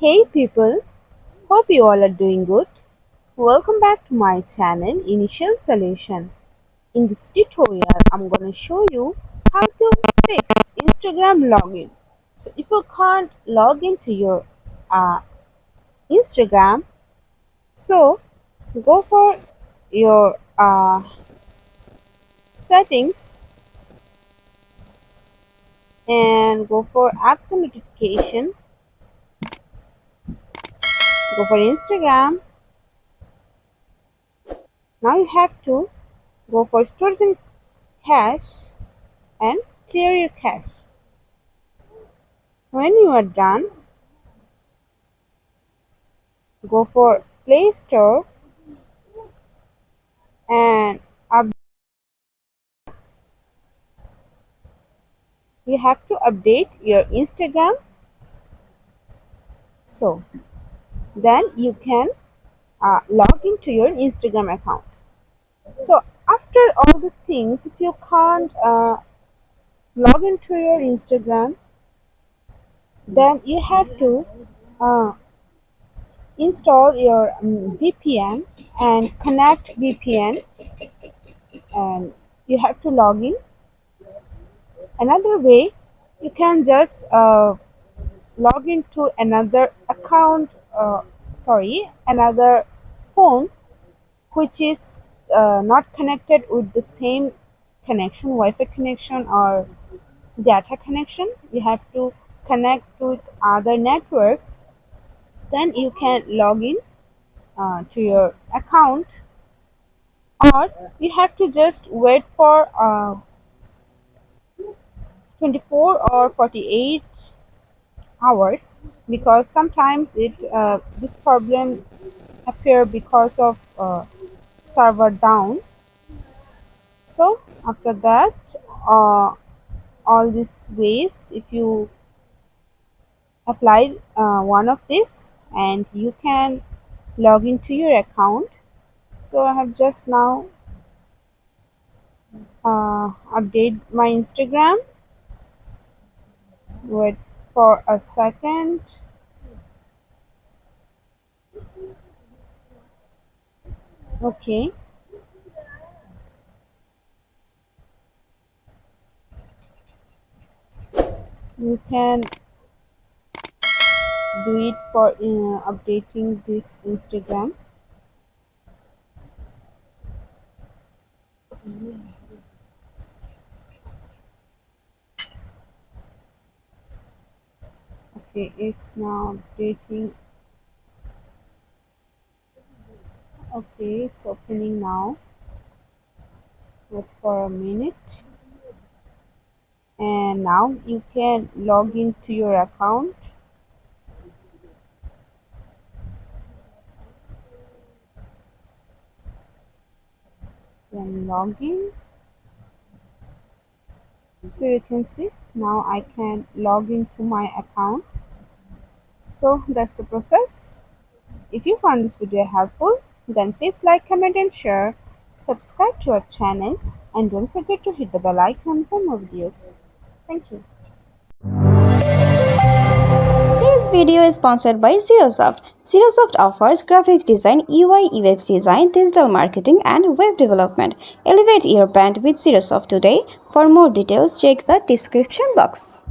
Hey people, hope you all are doing good. Welcome back to my channel Initial Solution. In this tutorial, I'm going to show you how to fix Instagram login. So if you can't log into your Instagram, so go for your settings and go for apps and notification. Go for Instagram. Now you have to go for storage and cache and clear your cache. When you are done, go for Play Store and you have to update your Instagram. So then you can log into your Instagram account. So after all these things, if you can't log into your Instagram, then you have to uh, install your VPN and connect VPN, and you have to log in. Another way, you can just log into another account, another phone which is not connected with the same connection, Wi-Fi connection or data connection. You have to connect with other networks, then you can log in to your account, or you have to just wait for 24 or 48 hours, because sometimes it this problem appear because of server down. So after that, uh, all these ways, if you apply one of this, and you can log into your account. So I have just now update my Instagram. Wait for a second. Okay, you can do it for updating this Instagram. Okay, it's now updating. Okay, it's opening now. Wait for a minute, and now you can log into your account. Then log in. So you can see now I can log into my account. So that's the process. If you found this video helpful, then please like, comment and share. Subscribe to our channel and don't forget to hit the bell icon for more videos. Thank you. Today's video is sponsored by Zerosoft. Zerosoft offers graphic design, UI UX design, digital marketing, and web development. Elevate your brand with Zerosoft today. For more details, check the description box.